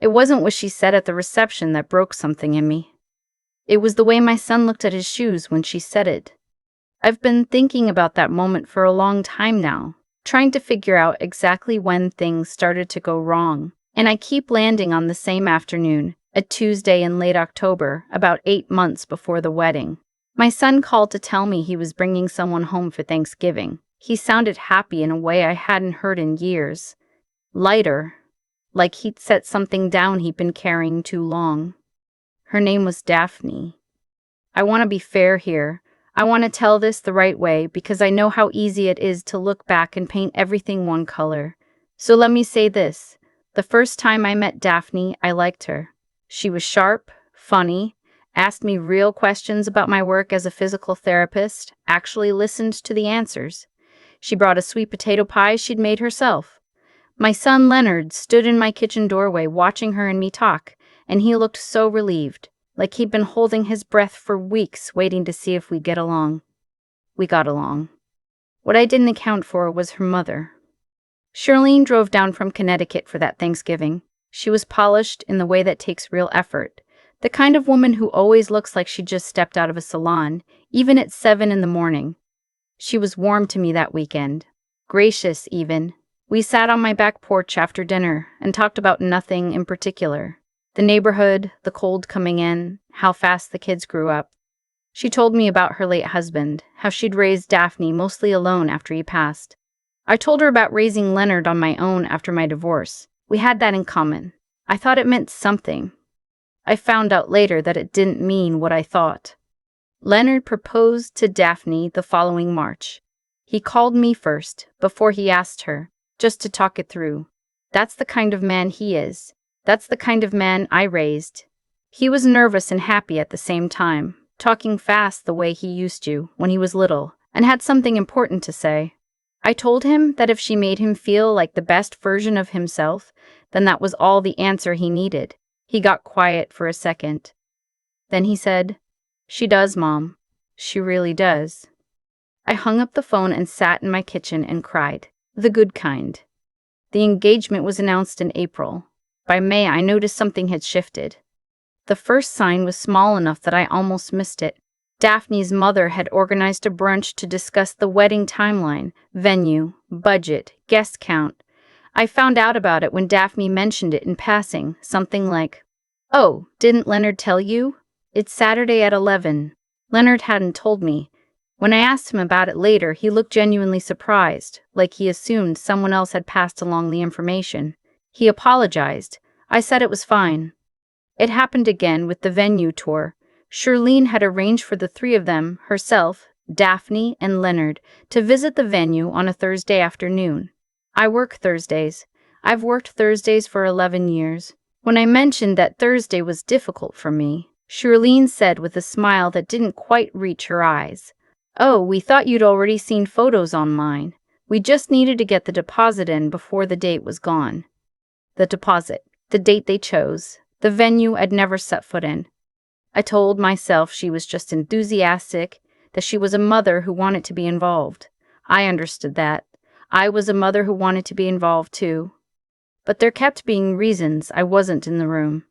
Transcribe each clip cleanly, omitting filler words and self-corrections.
It wasn't what she said at the reception that broke something in me. It was the way my son looked at his shoes when she said it. I've been thinking about that moment for a long time now, trying to figure out exactly when things started to go wrong, and I keep landing on the same afternoon, a Tuesday in late October, about 8 months before the wedding. My son called to tell me he was bringing someone home for Thanksgiving. He sounded happy in a way I hadn't heard in years. Lighter, like he'd set something down he'd been carrying too long. Her name was Daphne. I want to be fair here. I want to tell this the right way because I know how easy it is to look back and paint everything one color. So let me say this. The first time I met Daphne, I liked her. She was sharp, funny, asked me real questions about my work as a physical therapist, actually listened to the answers. She brought a sweet potato pie she'd made herself. My son Leonard stood in my kitchen doorway watching her and me talk, and he looked so relieved, like he'd been holding his breath for weeks waiting to see if we'd get along. We got along. What I didn't account for was her mother. Charlene drove down from Connecticut for that Thanksgiving. She was polished in the way that takes real effort, the kind of woman who always looks like she just stepped out of a salon, even at 7 in the morning. She was warm to me that weekend, gracious even. We sat on my back porch after dinner and talked about nothing in particular. The neighborhood, the cold coming in, how fast the kids grew up. She told me about her late husband, how she'd raised Daphne mostly alone after he passed. I told her about raising Leonard on my own after my divorce. We had that in common. I thought it meant something. I found out later that it didn't mean what I thought. Leonard proposed to Daphne the following March. He called me first, before he asked her, just to talk it through. That's the kind of man he is. That's the kind of man I raised. He was nervous and happy at the same time, talking fast the way he used to when he was little, and had something important to say. I told him that if she made him feel like the best version of himself, then that was all the answer he needed. He got quiet for a second. Then he said, "She does, Mom. She really does." I hung up the phone and sat in my kitchen and cried. The good kind. The engagement was announced in April. By May, I noticed something had shifted. The first sign was small enough that I almost missed it. Daphne's mother had organized a brunch to discuss the wedding timeline, venue, budget, guest count. I found out about it when Daphne mentioned it in passing, something like, "Oh, didn't Leonard tell you? It's Saturday at 11. Leonard hadn't told me. When I asked him about it later, he looked genuinely surprised, like he assumed someone else had passed along the information. He apologized. I said it was fine. It happened again with the venue tour. Charlene had arranged for the three of them, herself, Daphne, and Leonard, to visit the venue on a Thursday afternoon. I work Thursdays. I've worked Thursdays for 11 years. When I mentioned that Thursday was difficult for me, Charlene said with a smile that didn't quite reach her eyes, "Oh, we thought you'd already seen photos online. We just needed to get the deposit in before the date was gone." The deposit, the date they chose, the venue I'd never set foot in. I told myself she was just enthusiastic, that she was a mother who wanted to be involved. I understood that. I was a mother who wanted to be involved too. But there kept being reasons I wasn't in the room.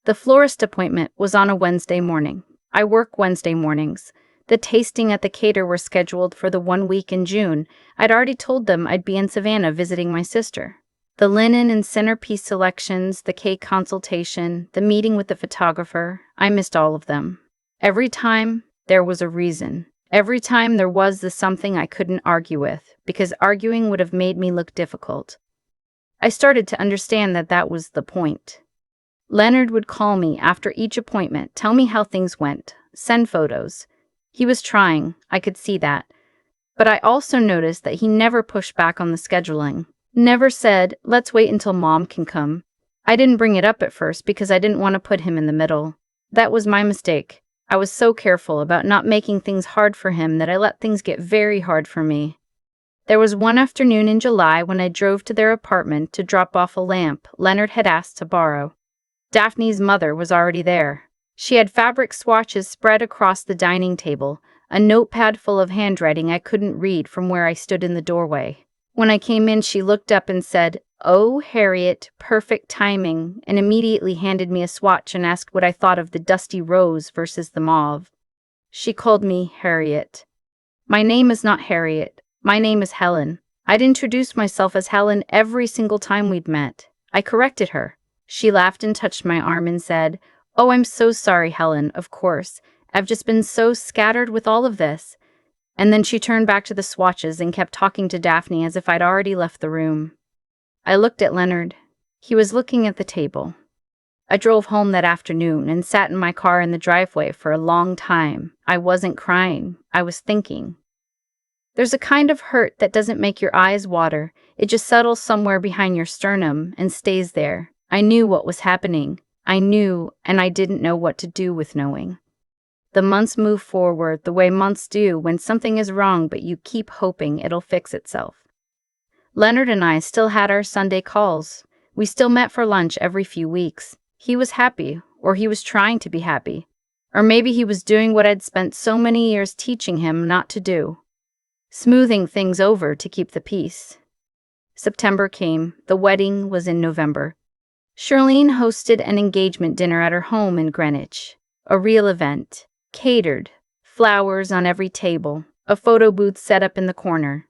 The florist appointment was on a Wednesday morning. I work Wednesday mornings. The tasting at the Cater were scheduled for the 1 week in June. I'd already told them I'd be in Savannah visiting my sister. The linen and centerpiece selections, the cake consultation, the meeting with the photographer, I missed all of them. Every time, there was a reason. Every time there was the something I couldn't argue with, because arguing would have made me look difficult. I started to understand that that was the point. Leonard would call me after each appointment, tell me how things went, send photos. He was trying, I could see that. But I also noticed that he never pushed back on the scheduling. Never said, "Let's wait until Mom can come." I didn't bring it up at first because I didn't want to put him in the middle. That was my mistake. I was so careful about not making things hard for him that I let things get very hard for me. There was one afternoon in July when I drove to their apartment to drop off a lamp Leonard had asked to borrow. Daphne's mother was already there. She had fabric swatches spread across the dining table, a notepad full of handwriting I couldn't read from where I stood in the doorway. When I came in, she looked up and said, "Oh, Harriet, perfect timing," and immediately handed me a swatch and asked what I thought of the dusty rose versus the mauve. She called me Harriet. My name is not Harriet. My name is Helen. I'd introduced myself as Helen every single time we'd met. I corrected her. She laughed and touched my arm and said, "Oh, I'm so sorry, Helen, of course. I've just been so scattered with all of this." And then she turned back to the swatches and kept talking to Daphne as if I'd already left the room. I looked at Leonard. He was looking at the table. I drove home that afternoon and sat in my car in the driveway for a long time. I wasn't crying. I was thinking. There's a kind of hurt that doesn't make your eyes water. It just settles somewhere behind your sternum and stays there. I knew what was happening. I knew, and I didn't know what to do with knowing. The months move forward the way months do when something is wrong, but you keep hoping it'll fix itself. Leonard and I still had our Sunday calls. We still met for lunch every few weeks. He was happy, or he was trying to be happy. Or maybe he was doing what I'd spent so many years teaching him not to do. Smoothing things over to keep the peace. September came. The wedding was in November. Charlene hosted an engagement dinner at her home in Greenwich. A real event. Catered. Flowers on every table. A photo booth set up in the corner.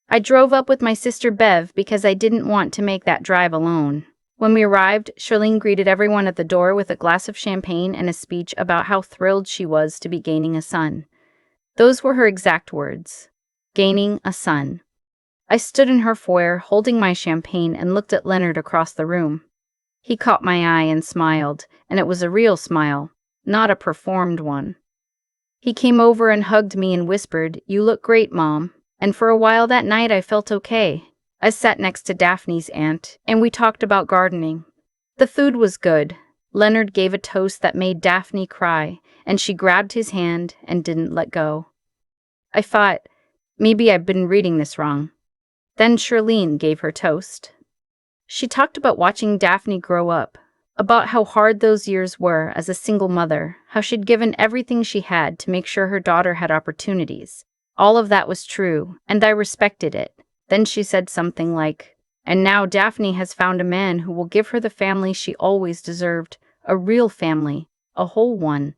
I drove up with my sister Bev because I didn't want to make that drive alone. When we arrived, Charlene greeted everyone at the door with a glass of champagne and a speech about how thrilled she was to be gaining a son. Those were her exact words. Gaining a son. I stood in her foyer, holding my champagne, and looked at Leonard across the room. He caught my eye and smiled, and it was a real smile, not a performed one. He came over and hugged me and whispered, "You look great, Mom." And for a while that night I felt okay. I sat next to Daphne's aunt, and we talked about gardening. The food was good. Leonard gave a toast that made Daphne cry, and she grabbed his hand and didn't let go. I thought, maybe I've been reading this wrong. Then Charlene gave her toast. She talked about watching Daphne grow up, about how hard those years were as a single mother, how she'd given everything she had to make sure her daughter had opportunities. All of that was true, and I respected it. Then she said something like, "And now Daphne has found a man who will give her the family she always deserved, a real family, a whole one."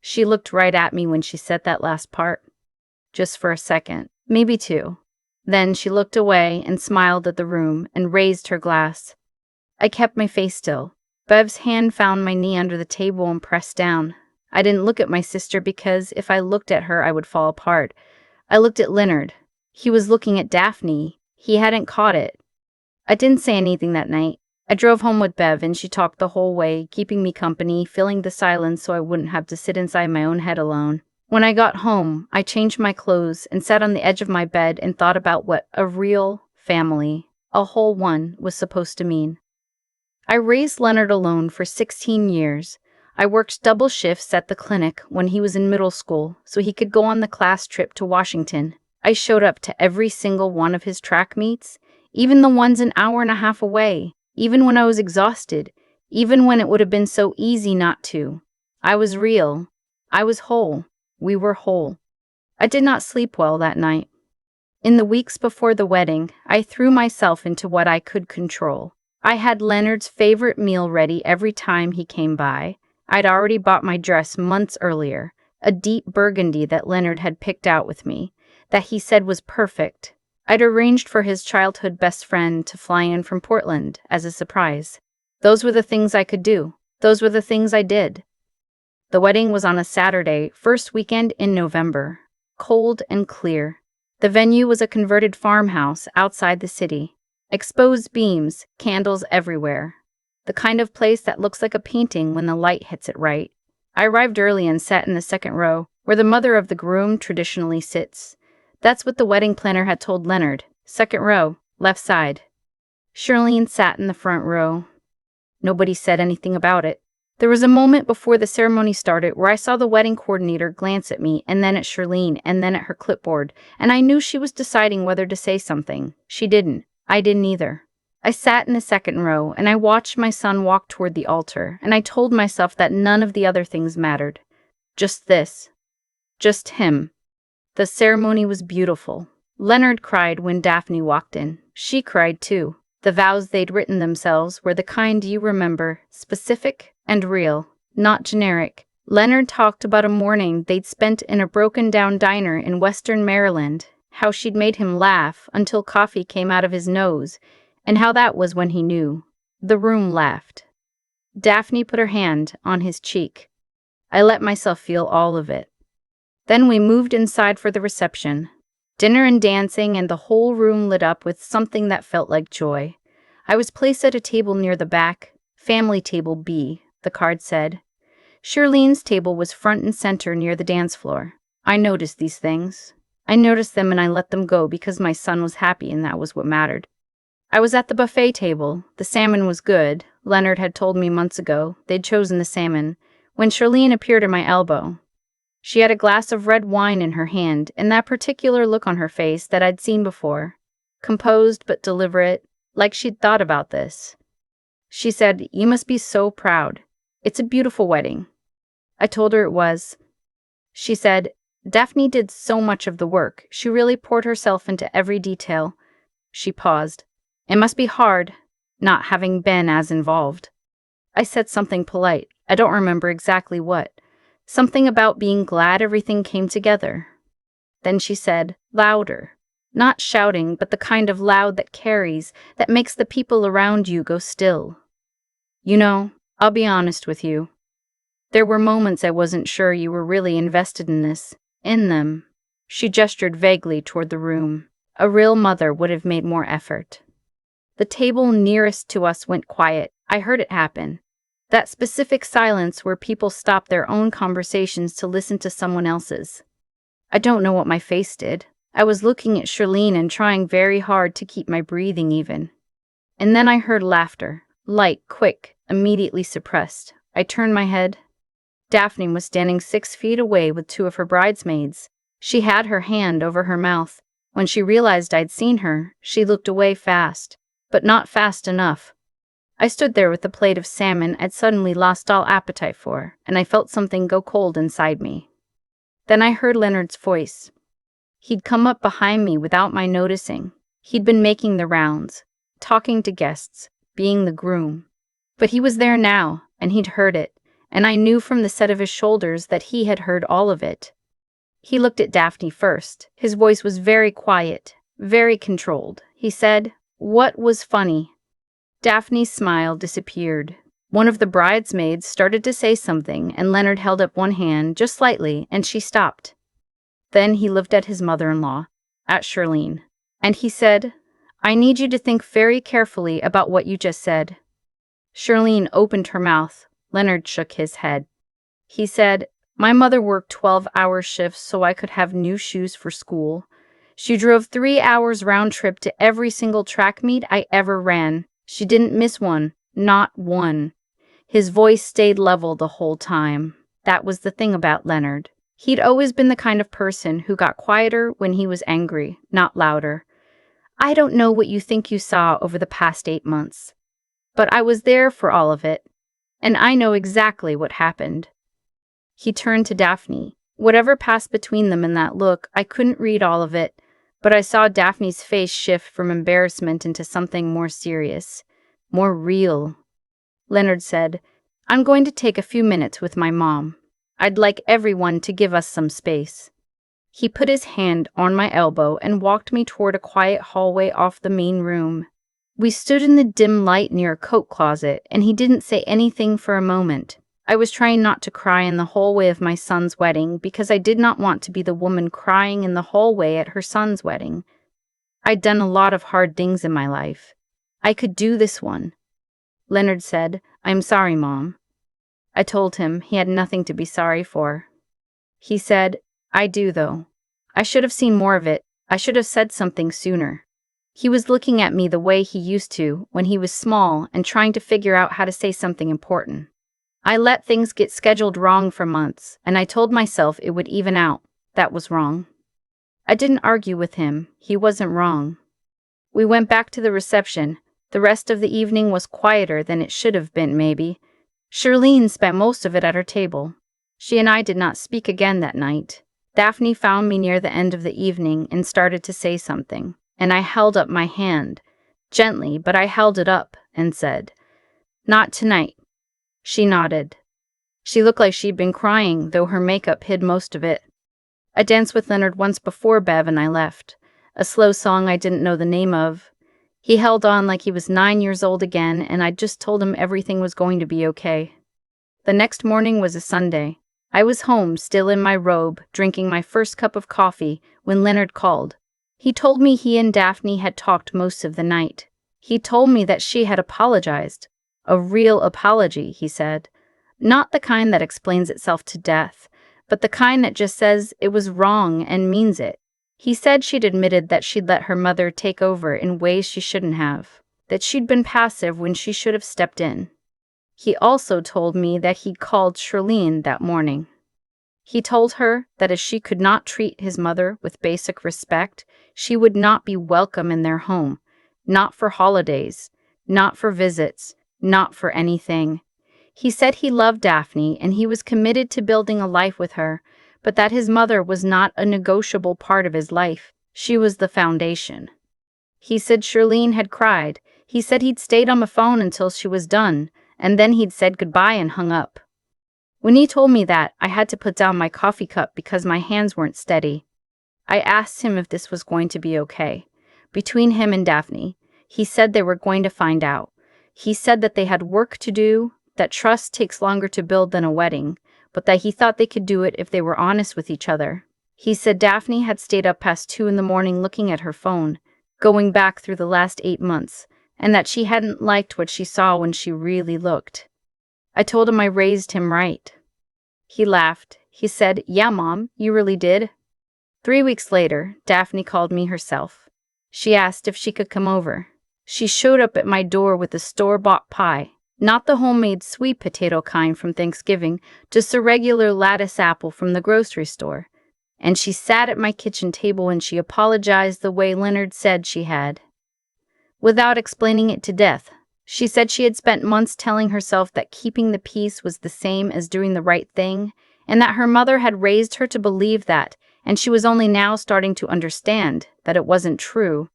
She looked right at me when she said that last part. Just for a second, maybe two. Then she looked away and smiled at the room and raised her glass. I kept my face still. Bev's hand found my knee under the table and pressed down. I didn't look at my sister because if I looked at her, I would fall apart. I looked at Leonard. He was looking at Daphne. He hadn't caught it. I didn't say anything that night. I drove home with Bev and she talked the whole way, keeping me company, filling the silence so I wouldn't have to sit inside my own head alone. When I got home, I changed my clothes and sat on the edge of my bed and thought about what a real family, a whole one, was supposed to mean. I raised Leonard alone for 16 years. I worked double shifts at the clinic when he was in middle school so he could go on the class trip to Washington. I showed up to every single one of his track meets, even the ones an hour and a half away, even when I was exhausted, even when it would have been so easy not to. I was real. I was whole. We were whole. I did not sleep well that night. In the weeks before the wedding, I threw myself into what I could control. I had Leonard's favorite meal ready every time he came by. I'd already bought my dress months earlier, a deep burgundy that Leonard had picked out with me, that he said was perfect. I'd arranged for his childhood best friend to fly in from Portland as a surprise. Those were the things I could do. Those were the things I did. The wedding was on a Saturday, first weekend in November, cold and clear. The venue was a converted farmhouse outside the city. Exposed beams, candles everywhere. The kind of place that looks like a painting when the light hits it right. I arrived early and sat in the second row, where the mother of the groom traditionally sits. That's what the wedding planner had told Leonard. Second row, left side. Charlene sat in the front row. Nobody said anything about it. There was a moment before the ceremony started where I saw the wedding coordinator glance at me, and then at Charlene, and then at her clipboard, and I knew she was deciding whether to say something. She didn't. I didn't either. I sat in the second row, and I watched my son walk toward the altar, and I told myself that none of the other things mattered. Just this. Just him. The ceremony was beautiful. Leonard cried when Daphne walked in. She cried too. The vows they'd written themselves were the kind you remember, specific and real, not generic. Leonard talked about a morning they'd spent in a broken-down diner in Western Maryland, how she'd made him laugh until coffee came out of his nose, and how that was when he knew. The room laughed. Daphne put her hand on his cheek. I let myself feel all of it. Then we moved inside for the reception. Dinner and dancing, and the whole room lit up with something that felt like joy. I was placed at a table near the back, family table B, the card said. Shirlene's table was front and center near the dance floor. I noticed these things. I noticed them and I let them go because my son was happy and that was what mattered. I was at the buffet table. The salmon was good. Leonard had told me months ago they'd chosen the salmon, when Shirlene appeared at my elbow. She had a glass of red wine in her hand and that particular look on her face that I'd seen before. Composed but deliberate, like she'd thought about this. She said, "You must be so proud. It's a beautiful wedding." I told her it was. She said, "Daphne did so much of the work. She really poured herself into every detail." She paused. "It must be hard, not having been as involved." I said something polite. I don't remember exactly what. Something about being glad everything came together. Then she said, louder. Not shouting, but the kind of loud that carries, that makes the people around you go still. "You know, I'll be honest with you. There were moments I wasn't sure you were really invested in this. In them." She gestured vaguely toward the room. A real mother would have made more effort. The table nearest to us went quiet. I heard it happen. That specific silence where people stop their own conversations to listen to someone else's. I don't know what my face did. I was looking at Shirlene and trying very hard to keep my breathing even. And then I heard laughter. Light, quick, immediately suppressed. I turned my head. Daphne was standing 6 feet away with 2 of her bridesmaids. She had her hand over her mouth. When she realized I'd seen her, she looked away fast, but not fast enough. I stood there with the plate of salmon I'd suddenly lost all appetite for, and I felt something go cold inside me. Then I heard Leonard's voice. He'd come up behind me without my noticing. He'd been making the rounds, talking to guests, being the groom. But he was there now, and he'd heard it, and I knew from the set of his shoulders that he had heard all of it. He looked at Daphne first. His voice was very quiet, very controlled. He said, "What was funny?" Daphne's smile disappeared. One of the bridesmaids started to say something, and Leonard held up one hand, just slightly, and she stopped. Then he looked at his mother-in-law, at Shirlene, and he said, "I need you to think very carefully about what you just said." Shirlene opened her mouth. Leonard shook his head. He said, "My mother worked 12-hour shifts so I could have new shoes for school. She drove 3 hours round trip to every single track meet I ever ran. She didn't miss one, not one." His voice stayed level the whole time. That was the thing about Leonard. He'd always been the kind of person who got quieter when he was angry, not louder. "I don't know what you think you saw over the past 8 months, but I was there for all of it, and I know exactly what happened." He turned to Daphne. Whatever passed between them in that look, I couldn't read all of it, but I saw Daphne's face shift from embarrassment into something more serious, more real. Leonard said, "I'm going to take a few minutes with my mom. I'd like everyone to give us some space." He put his hand on my elbow and walked me toward a quiet hallway off the main room. We stood in the dim light near a coat closet, and he didn't say anything for a moment. I was trying not to cry in the hallway of my son's wedding because I did not want to be the woman crying in the hallway at her son's wedding. I'd done a lot of hard things in my life. I could do this one. Leonard said, "I'm sorry, Mom." I told him he had nothing to be sorry for. He said, "I do, though. I should have seen more of it. I should have said something sooner." He was looking at me the way he used to when he was small and trying to figure out how to say something important. I let things get scheduled wrong for months, and I told myself it would even out. That was wrong. I didn't argue with him. He wasn't wrong. We went back to the reception. The rest of the evening was quieter than it should have been, maybe. Shirlene spent most of it at her table. She and I did not speak again that night. Daphne found me near the end of the evening and started to say something, and I held up my hand. Gently, but I held it up and said, "Not tonight." She nodded. She looked like she'd been crying, though her makeup hid most of it. I danced with Leonard once before Bev and I left. A slow song I didn't know the name of. He held on like he was 9 years old again, and I just told him everything was going to be okay. The next morning was a Sunday. I was home, still in my robe, drinking my first cup of coffee, when Leonard called. He told me he and Daphne had talked most of the night. He told me that she had apologized. A real apology, he said. Not the kind that explains itself to death, but the kind that just says it was wrong and means it. He said she'd admitted that she'd let her mother take over in ways she shouldn't have, that she'd been passive when she should have stepped in. He also told me that he'd called Shirlene that morning. He told her that if she could not treat his mother with basic respect, she would not be welcome in their home, not for holidays, not for visits, not for anything. He said he loved Daphne and he was committed to building a life with her, but that his mother was not a negotiable part of his life. She was the foundation. He said Shirlene had cried. He said he'd stayed on the phone until she was done, and then he'd said goodbye and hung up. When he told me that, I had to put down my coffee cup because my hands weren't steady. I asked him if this was going to be okay. Between him and Daphne, he said they were going to find out. He said that they had work to do, that trust takes longer to build than a wedding, but that he thought they could do it if they were honest with each other. He said Daphne had stayed up past 2 in the morning looking at her phone, going back through the last 8 months, and that she hadn't liked what she saw when she really looked. I told him I raised him right. He laughed. He said, "Yeah, Mom, you really did." 3 weeks later, Daphne called me herself. She asked if she could come over. She showed up at my door with a store-bought pie, not the homemade sweet potato kind from Thanksgiving, just a regular lattice apple from the grocery store. And she sat at my kitchen table and she apologized the way Leonard said she had. Without explaining it to death, she said she had spent months telling herself that keeping the peace was the same as doing the right thing, and that her mother had raised her to believe that, and she was only now starting to understand that it wasn't true.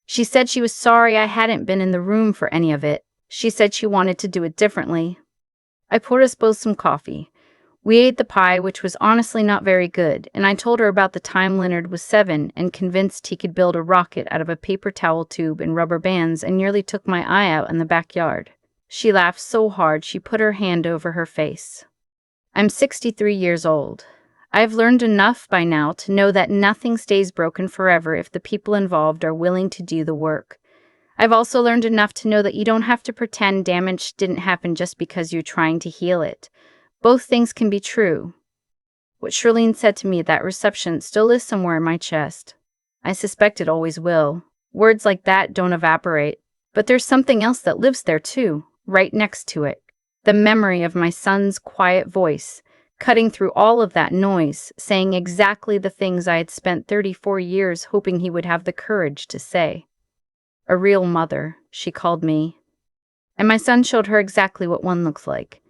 She said she was sorry I hadn't been in the room for any of it. She said she wanted to do it differently. I poured us both some coffee. We ate the pie, which was honestly not very good, and I told her about the time Leonard was 7 and convinced he could build a rocket out of a paper towel tube and rubber bands and nearly took my eye out in the backyard. She laughed so hard she put her hand over her face. I'm 63 years old. I've learned enough by now to know that nothing stays broken forever if the people involved are willing to do the work. I've also learned enough to know that you don't have to pretend damage didn't happen just because you're trying to heal it. Both things can be true. What Shirlene said to me at that reception still lives somewhere in my chest. I suspect it always will. Words like that don't evaporate. But there's something else that lives there too, right next to it. The memory of my son's quiet voice, cutting through all of that noise, saying exactly the things I had spent 34 years hoping he would have the courage to say. A real mother, she called me. And my son showed her exactly what one looks like.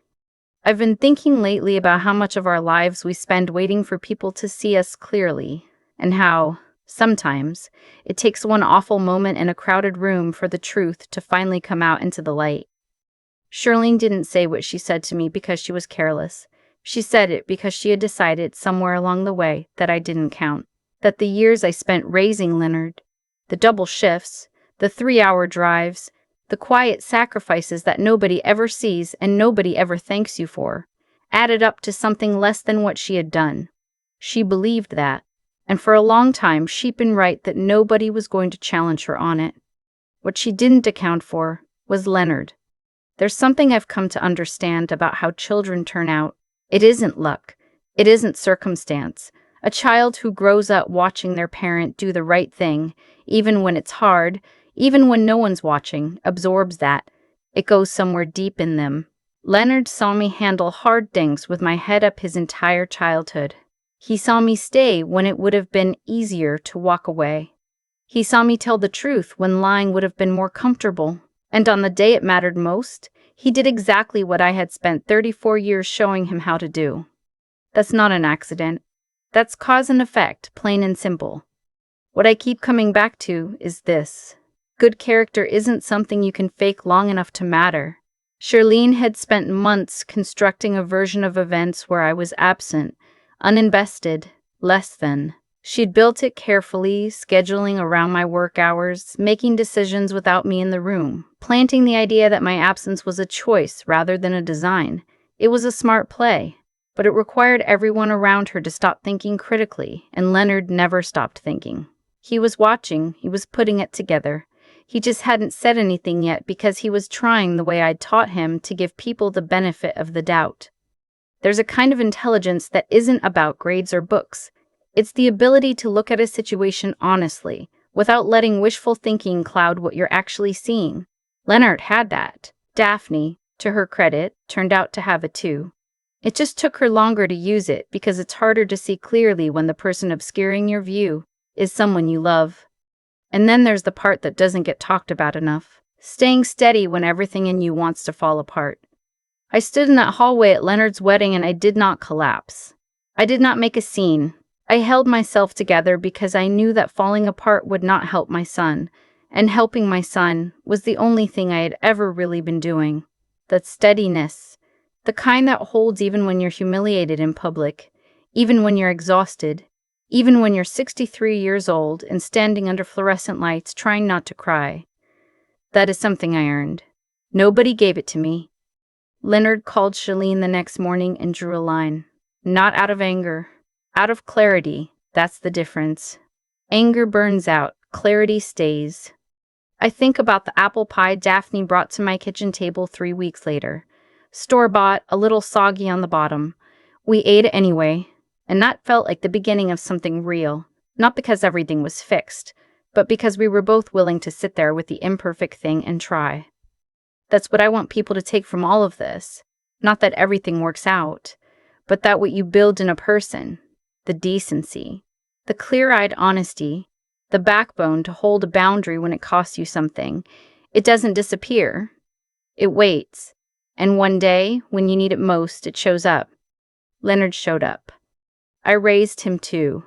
I've been thinking lately about how much of our lives we spend waiting for people to see us clearly, and how, sometimes, it takes one awful moment in a crowded room for the truth to finally come out into the light. Shirlene didn't say what she said to me because she was careless. She said it because she had decided somewhere along the way that I didn't count, that the years I spent raising Leonard, the double shifts, the 3-hour drives, the quiet sacrifices that nobody ever sees and nobody ever thanks you for, added up to something less than what she had done. She believed that, and for a long time she'd been right that nobody was going to challenge her on it. What she didn't account for was Leonard. There's something I've come to understand about how children turn out. It isn't luck. It isn't circumstance. A child who grows up watching their parent do the right thing, even when it's hard, even when no one's watching, absorbs that. It goes somewhere deep in them. Leonard saw me handle hard things with my head up his entire childhood. He saw me stay when it would have been easier to walk away. He saw me tell the truth when lying would have been more comfortable. And on the day it mattered most, he did exactly what I had spent 34 years showing him how to do. That's not an accident. That's cause and effect, plain and simple. What I keep coming back to is this. Good character isn't something you can fake long enough to matter. Charlene had spent months constructing a version of events where I was absent, uninvested, less than. She'd built it carefully, scheduling around my work hours, making decisions without me in the room, planting the idea that my absence was a choice rather than a design. It was a smart play, but it required everyone around her to stop thinking critically, and Leonard never stopped thinking. He was watching, he was putting it together. He just hadn't said anything yet because he was trying the way I'd taught him to give people the benefit of the doubt. There's a kind of intelligence that isn't about grades or books. It's the ability to look at a situation honestly, without letting wishful thinking cloud what you're actually seeing. Leonard had that. Daphne, to her credit, turned out to have it too. It just took her longer to use it because it's harder to see clearly when the person obscuring your view is someone you love. And then there's the part that doesn't get talked about enough. Staying steady when everything in you wants to fall apart. I stood in that hallway at Leonard's wedding and I did not collapse. I did not make a scene. I held myself together because I knew that falling apart would not help my son, and helping my son was the only thing I had ever really been doing. That steadiness, the kind that holds even when you're humiliated in public, even when you're exhausted, even when you're 63 years old and standing under fluorescent lights trying not to cry. That is something I earned. Nobody gave it to me. Leonard called Charlene the next morning and drew a line. Not out of anger. Out of clarity. That's the difference. Anger burns out. Clarity stays. I think about the apple pie Daphne brought to my kitchen table 3 weeks later. Store-bought, a little soggy on the bottom. We ate it anyway. And that felt like the beginning of something real, not because everything was fixed, but because we were both willing to sit there with the imperfect thing and try. That's what I want people to take from all of this. Not that everything works out, but that what you build in a person, the decency, the clear-eyed honesty, the backbone to hold a boundary when it costs you something, it doesn't disappear. It waits. And one day, when you need it most, it shows up. Leonard showed up. I raised him too.